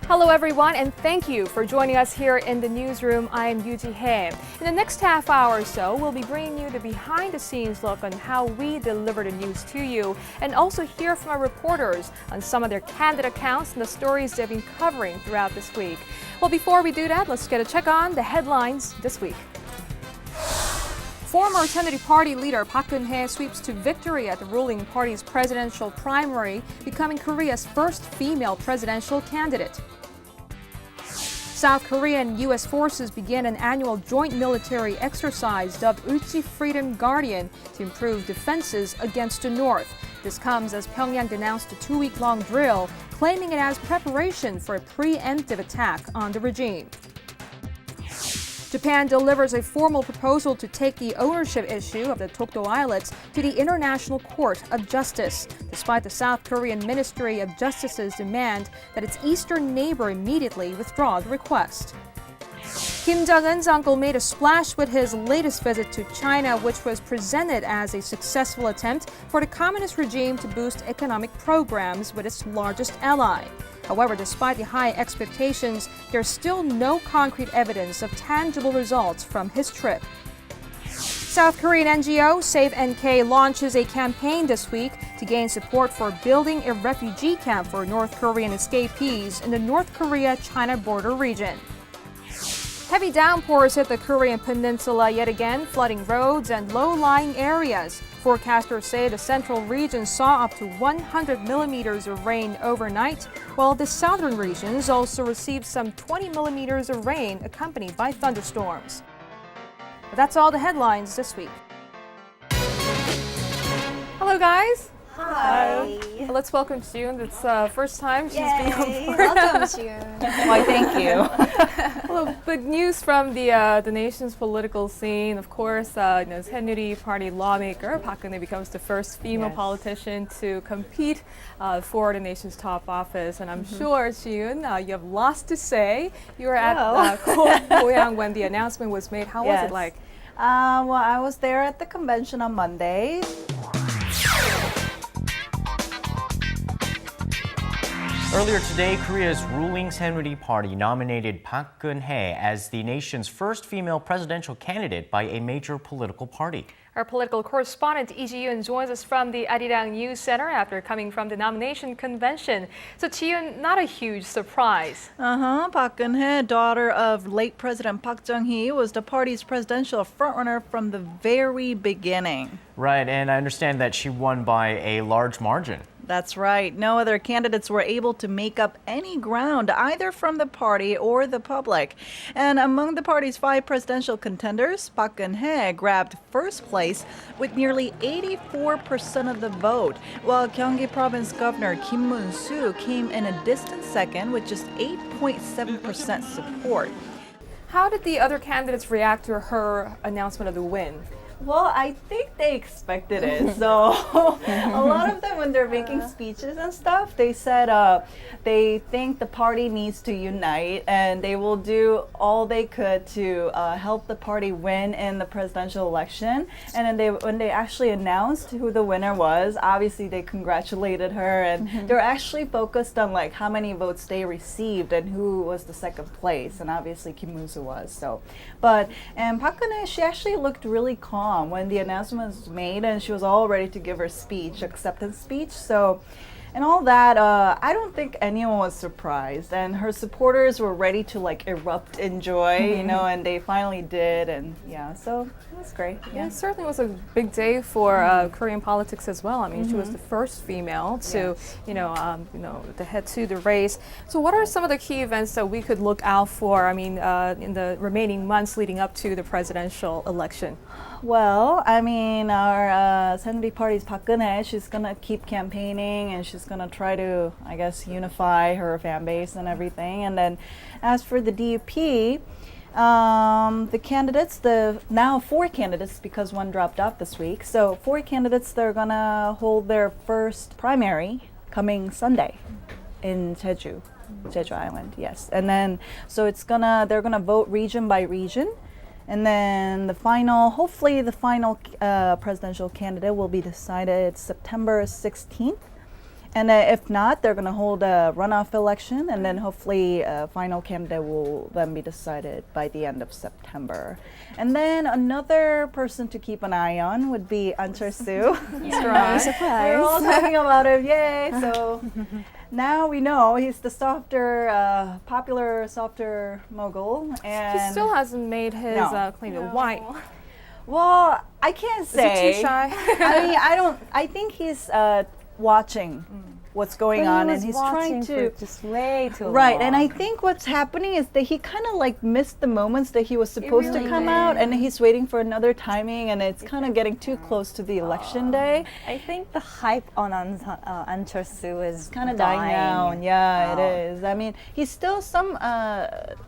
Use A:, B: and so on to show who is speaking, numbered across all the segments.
A: Hello everyone, and thank you for joining us here in the newsroom. I am Lee Ji-yoon. In the next half hour or so, we'll be bringing you the behind-the-scenes look on how we deliver the news to you, and also hear from our reporters on some of their candid accounts and the stories they've been covering throughout this week. Well, before we do that, let's get a check on the headlines this week. Former Saenuri Party leader Park Geun-hye sweeps to victory at the ruling party's presidential primary, becoming Korea's first female presidential candidate. South Korea and U.S. forces began an annual joint military exercise dubbed Ulchi Freedom Guardian to improve defenses against the North. This comes as Pyongyang denounced a 2-week-long drill, claiming it as preparation for a preemptive attack on the regime. Japan delivers a formal proposal to take the ownership issue of the Dokdo Islets to the International Court of Justice, despite the South Korean Ministry of Justice's demand that its eastern neighbor immediately withdraw the request. Kim Jong-un's uncle made a splash with his latest visit to China, which was presented as a successful attempt for the communist regime to boost economic programs with its largest ally. However, despite the high expectations, there's still no concrete evidence of tangible results from his trip. South Korean NGO Save NK launches a campaign this week to gain support for building a refugee camp for North Korean escapees in the North Korea-China border region. Heavy downpours hit the Korean peninsula yet again, flooding roads and low-lying areas. Forecasters say the central region saw up to 100 millimeters of rain overnight, while the southern regions also received some 20 millimeters of rain accompanied by thunderstorms. But that's all the headlines this week. Hello, guys.
B: Hi.
A: Well, let's welcome Ji-yoon. It's the first time she's been on board.
B: Welcome, Ji-yoon.
C: Why, thank you.
A: Well, big news from the nation's political scene. Of course, Saenuri Party lawmaker Park Geun-hye becomes the first female politician to compete for the nation's top office. And I'm sure, Ji-yoon, you have lots to say. You were at Goyang when the announcement was made. How was it like?
C: Well, I was there at the convention on Monday.
D: Earlier today, Korea's ruling Saenuri Party nominated Park Geun-hye as the nation's first female presidential candidate by a major political party.
A: Our political correspondent Lee Ji-yoon joins us from the Arirang News Center after coming from the nomination convention. So, Ji-yoon, not a huge surprise.
C: Park Geun-hye, daughter of late President Park Chung-hee, was the party's presidential frontrunner from the very beginning.
D: Right, and I understand that she won by a large margin.
C: That's right. No other candidates were able to make up any ground, either from the party or the public. And among the party's 5 presidential contenders, Park Geun-hye grabbed first place with nearly 84% of the vote, while Gyeonggi Province Governor Kim Yeon-ji came in a distant second with just 8.7% support.
A: How did the other candidates react to her announcement of the win?
C: Well, I think they expected it. So a lot of them, when they're making speeches and stuff, they said they think the party needs to unite and they will do all they could to help the party win in the presidential election. And then when they actually announced who the winner was, obviously they congratulated her, and they're actually focused on like how many votes they received and who was the second place. And obviously Kim Yeon-ji was. So, and Park Geun-hye, she actually looked really calm when the announcement was made, and she was all ready to give her speech, acceptance speech. So, and all that, I don't think anyone was surprised, and her supporters were ready to like erupt in joy, you know, and they finally did, and yeah, so it was great.
A: Yeah, it certainly was a big day for Korean politics as well. I mean, she was the first female to, to head to the race. So, what are some of the key events that we could look out for? I mean, in the remaining months leading up to the presidential election.
C: Well, I mean, our Saenuri Party's Park Geun-hye, she's gonna keep campaigning and she's gonna try to, I guess, unify her fan base and everything. And then, as for the DUP, the candidates, now 4 candidates because one dropped off this week. So 4 candidates, they're gonna hold their first primary coming Sunday in Jeju Island. Yes, and then so they're gonna vote region by region. And then hopefully the final presidential candidate will be decided September 16th. And if not, they're going to hold a runoff election, and then hopefully a final candidate will then be decided by the end of September. And then another person to keep an eye on would be An Chol-soo.
A: That's right.
C: We're all talking about him, yay! So now we know he's the softer, popular softer mogul. And
A: He still hasn't made his claim to white.
C: well, I can't say.
A: Is he too shy?
C: I mean, I think he's watching what's going on, and he's trying to
B: just way too
C: right.
B: long.
C: And I think what's happening is that he kind of like missed the moments that he was supposed to
B: really
C: come
B: did.
C: out, and he's waiting for another timing, and it's kind of getting too close to the election day.
B: I think the hype on An Chol-soo is
C: Kind of dying down. Yeah, it is. I mean, he's still some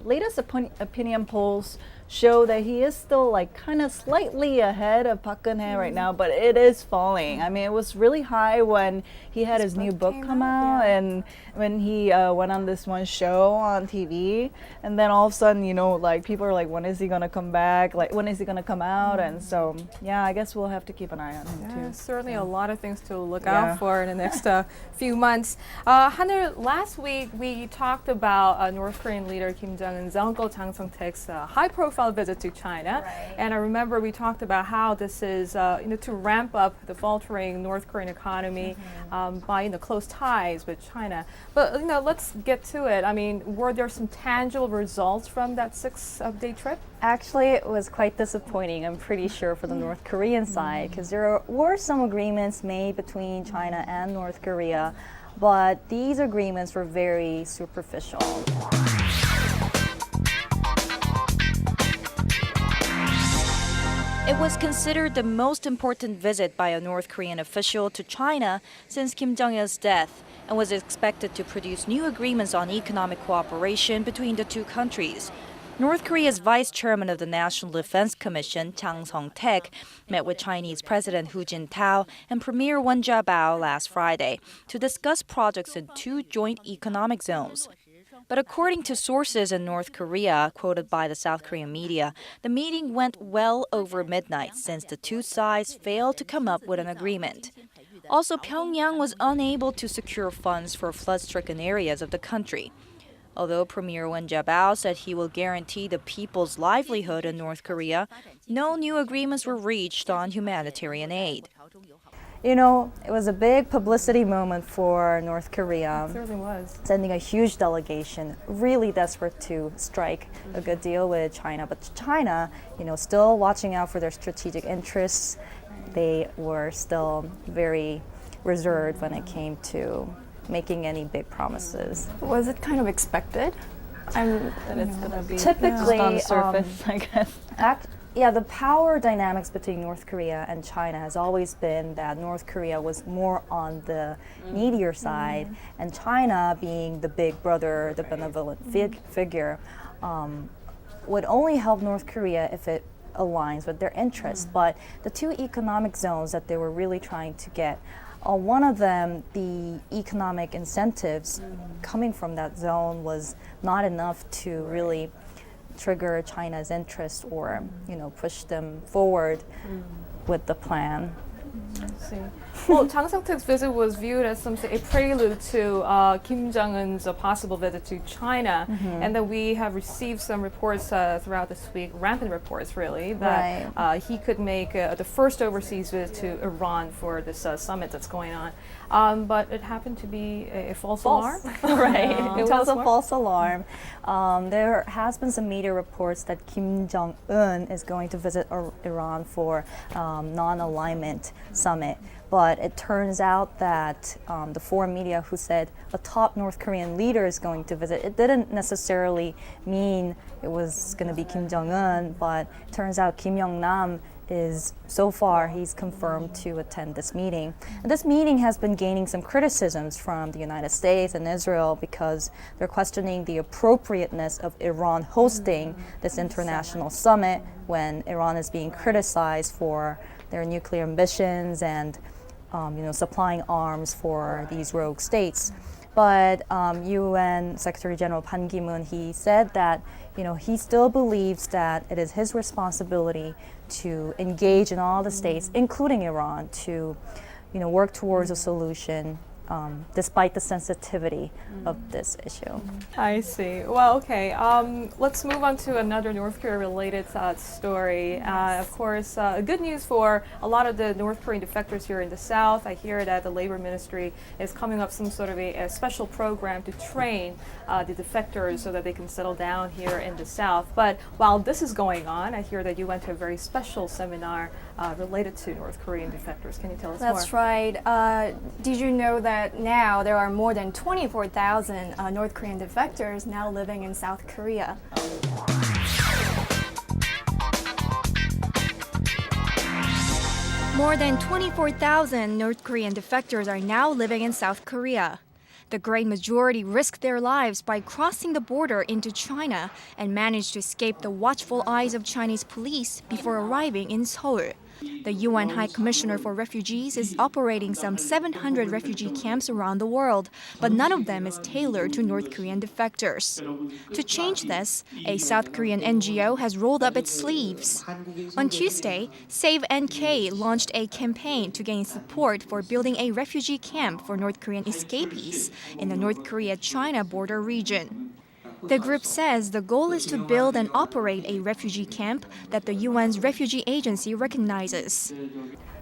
C: latest opinion polls show that he is still like kind of slightly ahead of Park Geun-hye right now, but it is falling. I mean, it was really high when he had his new book come out, and when he went on this one show on TV, and then all of a sudden, you know, like people are like, when is he gonna come back? Like, when is he gonna come out? And so, yeah, I guess we'll have to keep an eye on him too.
A: Certainly a lot of things to look
C: Yeah.
A: out for in the next few months. Hannah, last week we talked about North Korean leader Kim Jong-un's uncle Jang Song-taek's high-profile visit to China, and I remember we talked about how this is to ramp up the faltering North Korean economy by close ties with China. But let's get to it. I mean, were there some tangible results from that 6-day trip?
B: Actually, it was quite disappointing, I'm pretty sure, for the North Korean side, because there were some agreements made between China and North Korea, but these agreements were very superficial.
E: It was considered the most important visit by a North Korean official to China since Kim Jong-il's death, and was expected to produce new agreements on economic cooperation between the two countries. North Korea's vice chairman of the National Defense Commission, Jang Song-taek, met with Chinese President Hu Jintao and Premier Wen Jiabao last Friday to discuss projects in 2 joint economic zones. But according to sources in North Korea, quoted by the South Korean media, the meeting went well over midnight since the two sides failed to come up with an agreement. Also, Pyongyang was unable to secure funds for flood-stricken areas of the country. Although Premier Wen Jiabao said he will guarantee the people's livelihood in North Korea, no new agreements were reached on humanitarian aid.
B: You know, it was a big publicity moment for North Korea.
A: It certainly was.
B: Sending a huge delegation, really desperate to strike a good deal with China. But China, still watching out for their strategic interests. They were still very reserved when it came to making any big promises.
F: Was it kind of expected?
C: That it's gonna be
B: Typically,
C: just on the surface, I guess.
B: The power dynamics between North Korea and China has always been that North Korea was more on the needier side, and China, being the big brother, the benevolent figure, would only help North Korea if it aligns with their interests. But the 2 economic zones that they were really trying to get, one of them, the economic incentives coming from that zone was not enough to really trigger China's interest or, push them forward with the plan.
A: See. Well, Jang Song-taek's visit was viewed as a prelude to Kim Jong-un's possible visit to China, and then we have received some reports throughout this week, rampant reports really, that he could make the first overseas visit to Iran for this summit that's going on. But it happened to be a false alarm.
B: Right, it
A: Tell
B: was
A: us
B: a
A: more.
B: false alarm. There has been some media reports that Kim Jong-un is going to visit Iran for non-alignment summit. But it turns out that the foreign media who said a top North Korean leader is going to visit, it didn't necessarily mean it was going to be Kim Jong-un, but it turns out Kim Yong-nam is, so far, he's confirmed to attend this meeting. And this meeting has been gaining some criticisms from the United States and Israel because they're questioning the appropriateness of Iran hosting this international summit when Iran is being criticized for their nuclear ambitions and supplying arms for these rogue states. But UN Secretary General Ban Ki-moon, he said that he still believes that it is his responsibility to engage in all the states, including Iran, to work towards a solution despite the sensitivity of this issue.
A: I see. Well, okay. Let's move on to another North Korea-related story. Of course, good news for a lot of the North Korean defectors here in the South. I hear that the Labor Ministry is coming up some sort of a special program to train the defectors so that they can settle down here in the South. But while this is going on, I hear that you went to a very special seminar related to North Korean defectors. Can you tell us more?
F: That's right. Did you know that now there are more than 24,000 North Korean defectors now living in South Korea?
G: More than 24,000 North Korean defectors are now living in South Korea. The great majority risked their lives by crossing the border into China and managed to escape the watchful eyes of Chinese police before arriving in Seoul. The UN High Commissioner for Refugees is operating some 700 refugee camps around the world, but none of them is tailored to North Korean defectors. To change this, a South Korean NGO has rolled up its sleeves. On Tuesday, Save NK launched a campaign to gain support for building a refugee camp for North Korean escapees in the North Korea-China border region. The group says the goal is to build and operate a refugee camp that the UN's refugee agency recognizes.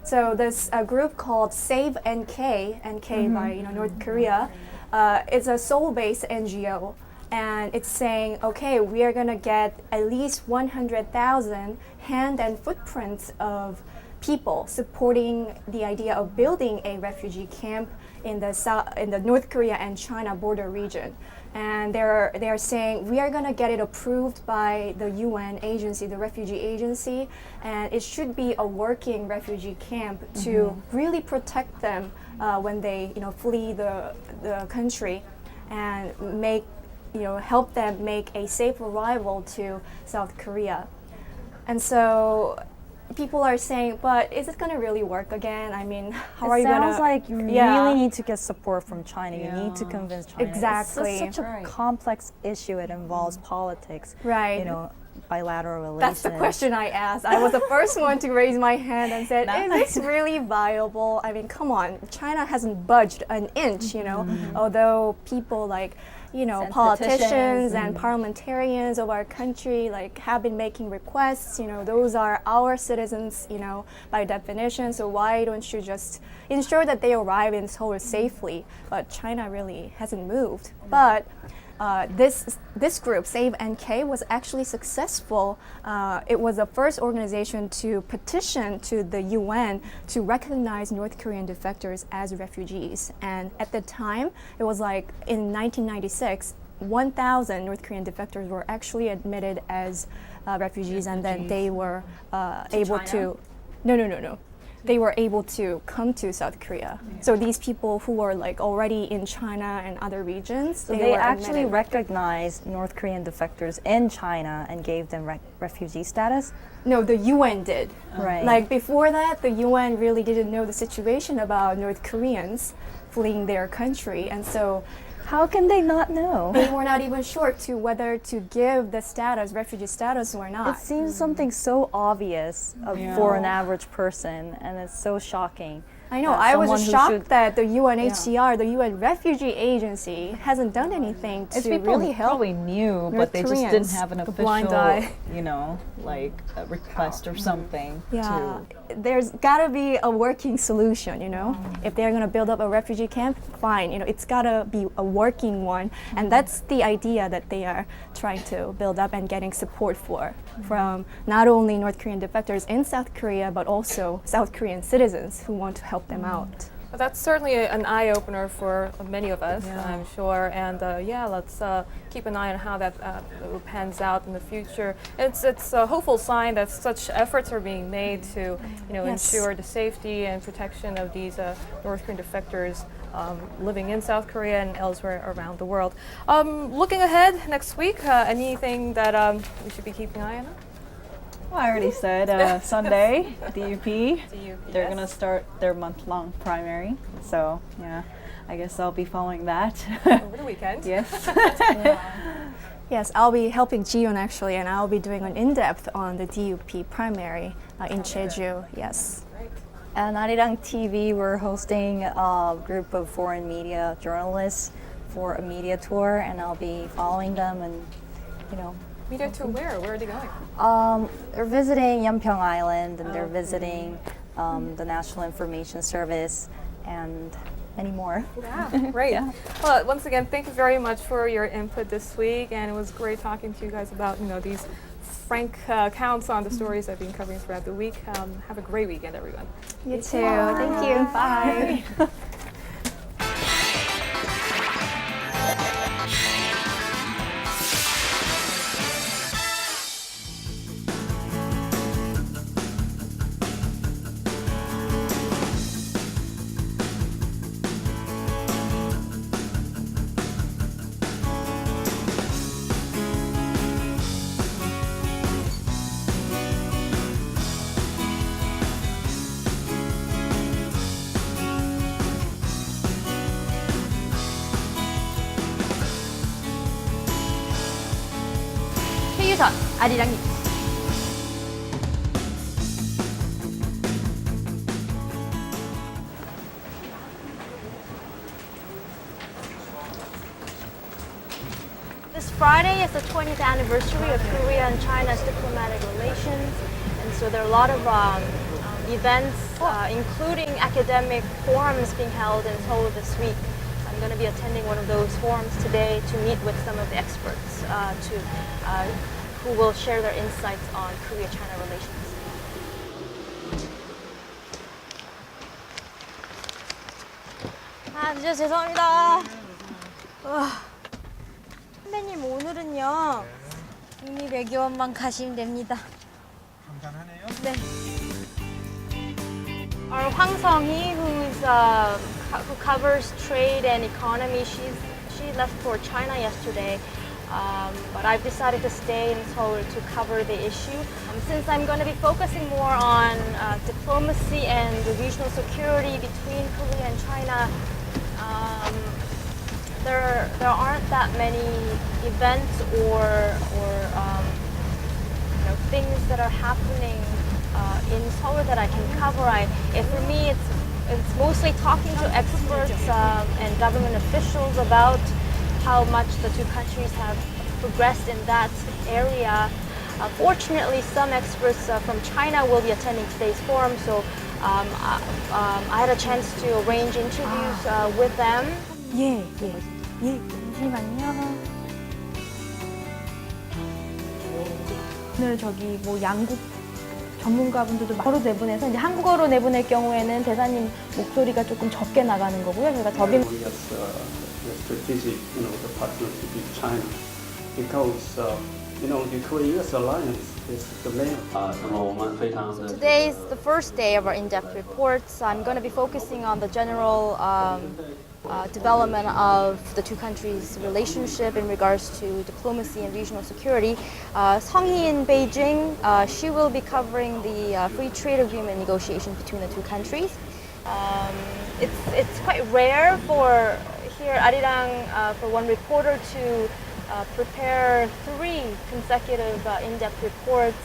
F: So this group called Save NK, NK by North Korea, it's a Seoul-based NGO, and it's saying, okay, we are going to get at least 100,000 hand and footprints of people supporting the idea of building a refugee camp in the North Korea and China border region. And they're saying we are going to get it approved by the UN agency, the refugee agency, and it should be a working refugee camp to really protect them when they flee the country, and help them make a safe arrival to South Korea. And so people are saying, but is it going to really work again? I mean, how are you going to...
B: It sounds like you really need to get support from China. You need to convince China.
F: Exactly.
B: It's such a complex issue. It involves politics,
F: Right.
B: Bilateral relations.
F: That's the question I asked. I was the first one to raise my hand and said, is this really viable? I mean, come on. China hasn't budged an inch, although people like, politicians and parliamentarians of our country have been making requests. Those are our citizens, by definition. So why don't you just ensure that they arrive in Seoul safely? But China really hasn't moved. But this group, Save NK, was actually successful. It was the first organization to petition to the UN to recognize North Korean defectors as refugees. And at the time, it was like in 1996, 1,000 North Korean defectors were actually admitted as refugees, and then they were able to... No. They were able to come to South Korea. So these people who were already in China and other regions,
B: So they
F: were
B: actually
F: admitted.
B: recognized North Korean defectors in China and gave them refugee status?
F: No, the UN did.
B: Right.
F: Before that, the UN really didn't know the situation about North Koreans fleeing their country, and so
B: How can they not know?
F: they were not even sure to whether to give the status, refugee status, or not.
B: It seems something so obvious for an average person, and it's so shocking.
F: I know.
B: that
F: I was
B: someone who
F: shocked
B: should-
F: that the UNHCR, the UN Refugee Agency, hasn't done anything to
C: People
F: really help.
C: probably knew,
F: North
C: but they just didn't
F: Koreans,
C: have an
F: the blind
C: official,
F: eye.
C: a request or something.
F: Yeah, there's got to be a working solution, If they're going to build up a refugee camp, fine, it's got to be a working one. And that's the idea that they are trying to build up and getting support for from not only North Korean defectors in South Korea, but also South Korean citizens who want to help them out.
A: Well, that's certainly an eye-opener for many of us, I'm sure. And let's keep an eye on how that pans out in the future. It's a hopeful sign that such efforts are being made to ensure the safety and protection of these North Korean defectors living in South Korea and elsewhere around the world. Looking ahead next week, anything that we should be keeping an eye on?
C: Well, I already said Sunday, DUP. They're
A: yes.
C: going to start their month-long primary. So, I guess I'll be following that.
A: Over the weekend.
C: Yes.
F: Yes, I'll be helping Ji-yoon actually, and I'll be doing an in-depth on the DUP primary in Jeju. Yes.
A: Great.
B: And Arirang TV, we're hosting a group of foreign media journalists for a media tour, and I'll be following them and, you know.
A: Media tour where? Where are they going?
B: They're visiting Yeonpyeong Island, and they're visiting the National Information Service and many more.
A: Yeah, great.
B: Yeah.
A: Well, once again, thank you very much for your input this week, and it was great talking to you guys about these frank accounts on the stories I've been covering throughout the week. Have a great weekend, everyone.
F: You too. Thank you.
B: Bye.
G: Choi You-sun, Arirang News.
H: This Friday is the 20th anniversary of Korea and China's diplomatic relations, and so there are a lot of events, including academic forums being held in Seoul this week. I'm going to be attending one of those forums today to meet with some of the experts who will share their insights on Korea-China relations. 진짜 죄송합니다. 선배님 오늘은요 이미 외교원만 가시면 됩니다. 간단하네요. 네. Our Hwang Sung-hee, who covers trade and economy, she left for China yesterday, but I've decided to stay in Seoul to cover the issue. Since I'm going to be focusing more on diplomacy and the regional security between Korea and China, there aren't that many events or things that are happening in Seoul that I can cover. For me, it's mostly talking to experts and government officials about how much the two countries have progressed in that area. Fortunately, some experts from China will be attending today's forum, so I had a chance to arrange interviews with them.
B: 예, 잠시만요. 오늘 저기 뭐 양국 전문가분들도 바로 내보내서 이제 한국어로 내보낼 경우에는 대사님 목소리가 조금 적게 나가는 거고요. 저희가 더빙.
I: Strategic, the partnership with China, because the Korea-US alliance is the main.
H: Today is the first day of our in-depth reports. I'm going to be focusing on the general development of the two countries' relationship in regards to diplomacy and regional security. Sung-hee in Beijing, she will be covering the free trade agreement negotiations between the two countries. It's quite rare for here at Arirang for one reporter to prepare 3 consecutive in-depth reports.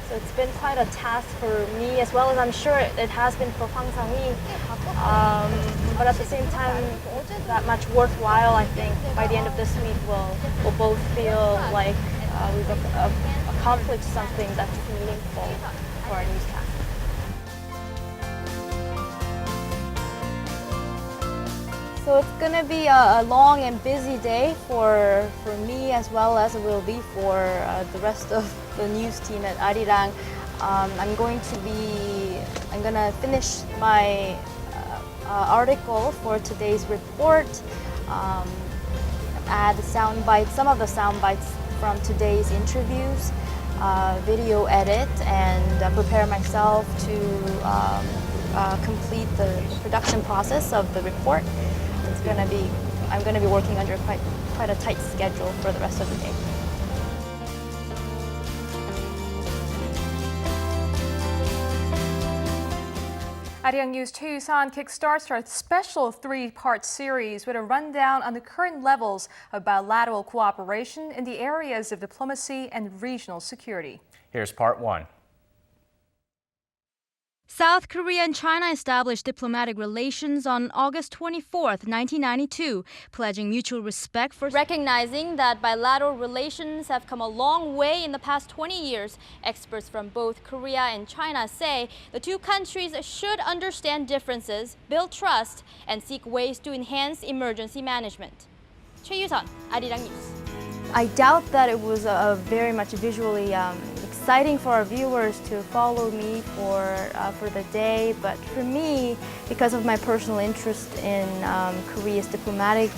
H: So it's been quite a task for me, as well as I'm sure it has been for Hwang Sung-hee. But at the same time, that much worthwhile. I think by the end of this week, we'll both feel like we've accomplished something that's meaningful for our newscast. So it's going to be a long and busy day for me, as well as it will be for the rest of the news team at Arirang. I'm going to finish my article for today's report, add some of the sound bites from today's interviews, video edit, and prepare myself to complete the production process of the report. I'm going to be working under quite a tight schedule for the rest of the day.
A: Arirang News Choi You-sun kickstarts our special 3-part series with a rundown on the current levels of bilateral cooperation in the areas of diplomacy and regional security.
D: Here's part 1.
J: South Korea and China established diplomatic relations on August 24, 1992, pledging mutual respect for
K: recognizing that bilateral relations have come a long way in the past 20 years. Experts from both Korea and China say the two countries should understand differences, build trust, and seek ways to enhance emergency management. Choi You-sun, Arirang News.
H: I doubt that it was very much visually exciting for our viewers to follow me for the day, but for me, because of my personal interest in Korea's diplomatic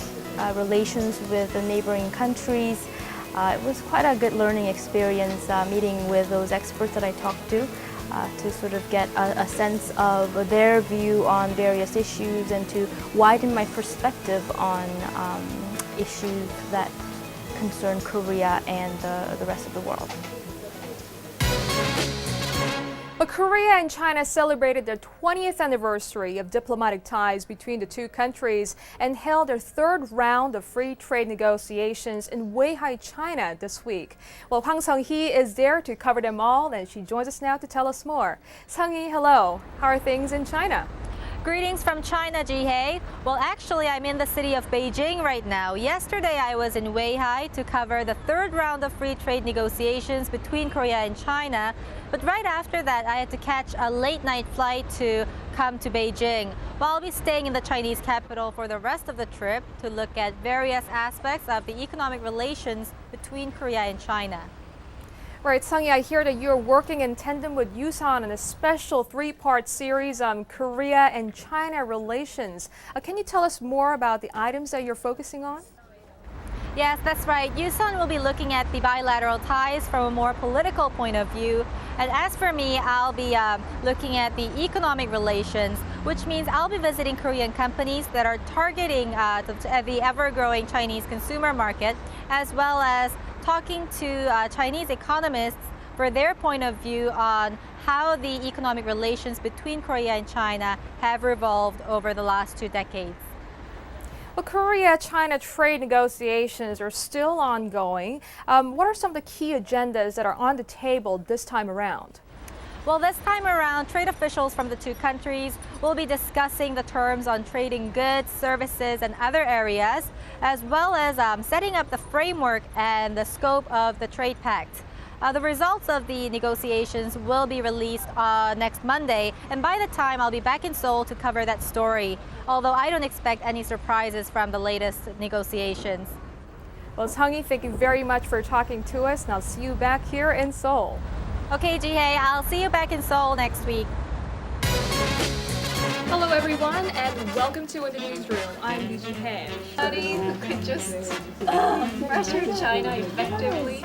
H: relations with the neighboring countries, it was quite a good learning experience meeting with those experts that I talked to sort of get a sense of their view on various issues and to widen my perspective on issues that concern Korea and the rest of the world.
A: But Korea and China celebrated their 20th anniversary of diplomatic ties between the two countries and held their third round of free trade negotiations in Weihai, China this week. Well, Hwang Sung-hee is there to cover them all, and she joins us now to tell us more. Sung-hee, hello. How are things in China?
L: Greetings from China, Ji-hye. Well, actually, I'm in the city of Beijing right now. Yesterday, I was in Weihai to cover the third round of free trade negotiations between Korea and China. But right after that, I had to catch a late-night flight to come to Beijing. Well, I'll be staying in the Chinese capital for the rest of the trip to look at various aspects of the economic relations between Korea and China.
A: Right, Sung-hee, I hear that you're working in tandem with Yoo-sun on a special three-part series on Korea and China relations. Can you tell us more about the items that you're focusing on?
L: Yes, that's right. Yoo-sun will be looking at the bilateral ties from a more political point of view. And as for me, I'll be looking at the economic relations, which means I'll be visiting Korean companies that are targeting the ever-growing Chinese consumer market, as well as talking to Chinese economists for their point of view on how the economic relations between Korea and China have evolved over the last 2 decades.
A: Well, Korea-China trade negotiations are still ongoing. What are some of the key agendas that are on the table this time around?
L: Well, this time around, trade officials from the two countries will be discussing the terms on trading goods, services, and other areas, as well as setting up the framework and the scope of the trade pact. The results of the negotiations will be released next Monday, and by the time I'll be back in Seoul to cover that story, although I don't expect any surprises from the latest negotiations.
A: Well, Sung-hee, thank you very much for talking to us, and I'll see you back here in Seoul.
L: Okay, Ji-hye, I'll see you back in Seoul next week.
A: Hello, everyone, and welcome to the Newsroom. I'm Lee Ji-yoon.
M: Somebody who could just pressure China effectively.